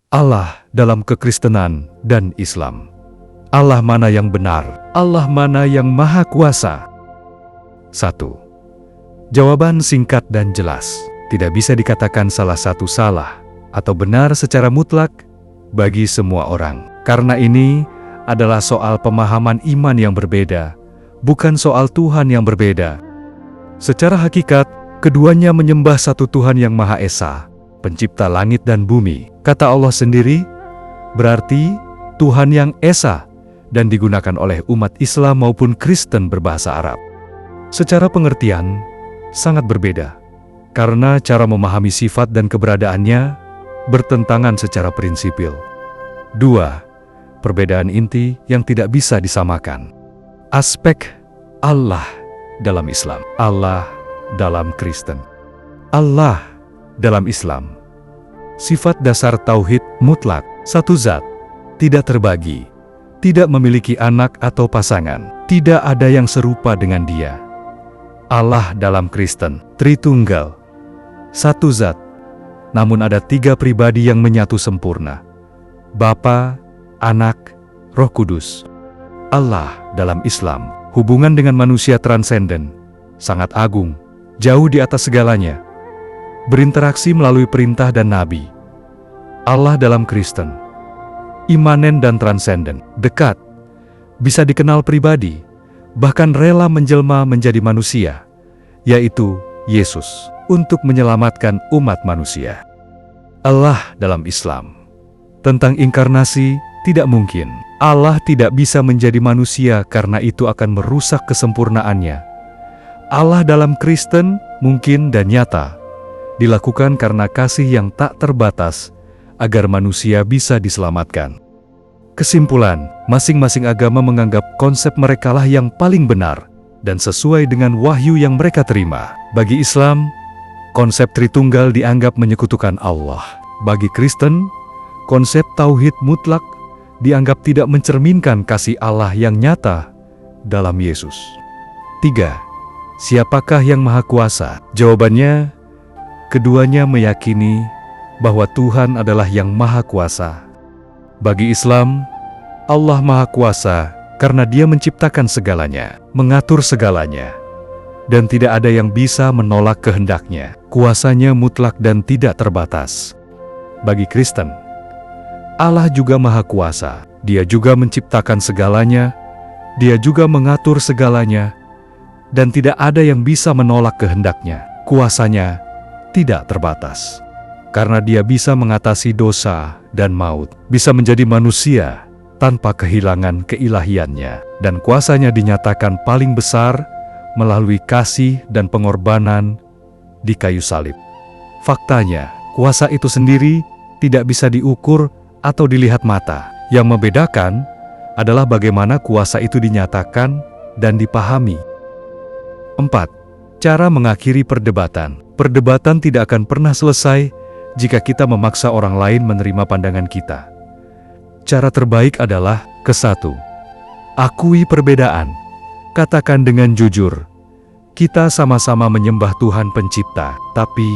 Allah dalam kekristenan dan Islam. Allah mana yang benar? Allah mana yang maha kuasa? 1. Jawaban singkat dan jelas. Tidak bisa dikatakan salah satu salah atau benar secara mutlak bagi semua orang. Karena ini adalah soal pemahaman iman yang berbeda, bukan soal Tuhan yang berbeda. Secara hakikat, keduanya menyembah satu Tuhan yang Maha Esa, pencipta langit dan bumi. Kata Allah sendiri, berarti Tuhan yang Esa, dan digunakan oleh umat Islam maupun Kristen berbahasa Arab. Secara pengertian, sangat berbeda, karena cara memahami sifat dan keberadaannya bertentangan secara prinsipil. 2. Perbedaan inti yang tidak bisa disamakan. Aspek Allah dalam Islam, Allah dalam Kristen. Allah dalam Islam, sifat dasar tauhid mutlak, satu zat, tidak terbagi, tidak memiliki anak atau pasangan, tidak ada yang serupa dengan Dia. Allah dalam Kristen, Tritunggal, satu zat, namun ada tiga pribadi yang menyatu sempurna, Bapa, Anak, Roh Kudus. Allah dalam Islam, hubungan dengan manusia transenden, sangat agung, jauh di atas segalanya, berinteraksi melalui perintah dan nabi. Allah dalam Kristen, imanen dan transenden, dekat, bisa dikenal pribadi, bahkan rela menjelma menjadi manusia, yaitu Yesus, untuk menyelamatkan umat manusia. Allah dalam Islam, tentang inkarnasi, tidak mungkin. Allah tidak bisa menjadi manusia karena itu akan merusak kesempurnaannya. Allah dalam Kristen mungkin dan nyata, dilakukan karena kasih yang tak terbatas, agar manusia bisa diselamatkan. Kesimpulan, masing-masing agama menganggap konsep merekalah yang paling benar dan sesuai dengan wahyu yang mereka terima. Bagi Islam, konsep Tritunggal dianggap menyekutukan Allah. Bagi Kristen, konsep tauhid mutlak dianggap tidak mencerminkan kasih Allah yang nyata dalam Yesus. 3. Siapakah yang Maha Kuasa? Jawabannya, keduanya meyakini bahwa Tuhan adalah yang Maha Kuasa. Bagi Islam, Allah Maha Kuasa karena Dia menciptakan segalanya, mengatur segalanya, dan tidak ada yang bisa menolak kehendak-Nya. Kuasanya mutlak dan tidak terbatas. Bagi Kristen, Allah juga Maha Kuasa. Dia juga menciptakan segalanya, Dia juga mengatur segalanya, dan tidak ada yang bisa menolak kehendak-Nya. Kuasanya tidak terbatas. Karena Dia bisa mengatasi dosa dan maut, bisa menjadi manusia tanpa kehilangan keilahiannya, dan kuasanya dinyatakan paling besar melalui kasih dan pengorbanan di kayu salib. Faktanya, kuasa itu sendiri tidak bisa diukur atau dilihat mata. Yang membedakan adalah bagaimana kuasa itu dinyatakan dan dipahami. 4. Cara mengakhiri perdebatan. Perdebatan tidak akan pernah selesai jika kita memaksa orang lain menerima pandangan kita. Cara terbaik adalah, ke-1, akui perbedaan. Katakan dengan jujur, kita sama-sama menyembah Tuhan Pencipta, tapi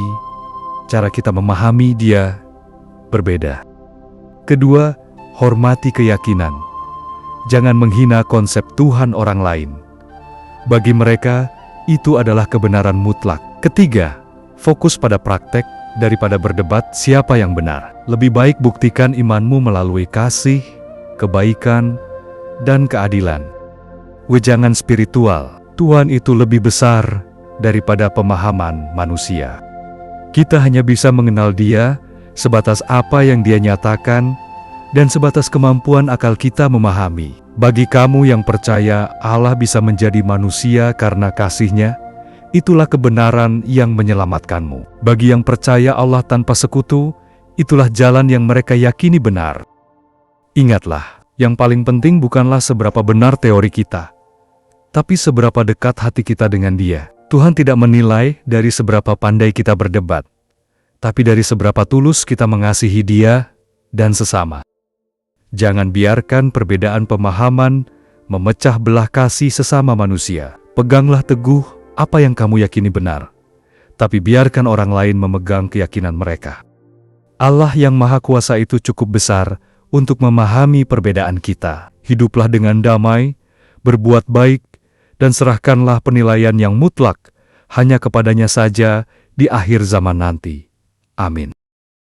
cara kita memahami Dia berbeda. Kedua, hormati keyakinan. Jangan menghina konsep Tuhan orang lain. Bagi mereka, itu adalah kebenaran mutlak. Ketiga, fokus pada praktek daripada berdebat siapa yang benar. Lebih baik buktikan imanmu melalui kasih, kebaikan, dan keadilan. Wejangan spiritual, Tuhan itu lebih besar daripada pemahaman manusia. Kita hanya bisa mengenal Dia sebatas apa yang Dia nyatakan dan sebatas kemampuan akal kita memahami. Bagi kamu yang percaya Allah bisa menjadi manusia karena kasih-Nya, itulah kebenaran yang menyelamatkanmu. Bagi yang percaya Allah tanpa sekutu, itulah jalan yang mereka yakini benar. Ingatlah, yang paling penting bukanlah seberapa benar teori kita, tapi seberapa dekat hati kita dengan Dia. Tuhan tidak menilai dari seberapa pandai kita berdebat, tapi dari seberapa tulus kita mengasihi Dia dan sesama. Jangan biarkan perbedaan pemahaman memecah belah kasih sesama manusia. Peganglah teguh apa yang kamu yakini benar, tapi biarkan orang lain memegang keyakinan mereka. Allah yang Maha Kuasa itu cukup besar untuk memahami perbedaan kita. Hiduplah dengan damai, berbuat baik, dan serahkanlah penilaian yang mutlak hanya kepadanya saja di akhir zaman nanti. Amin.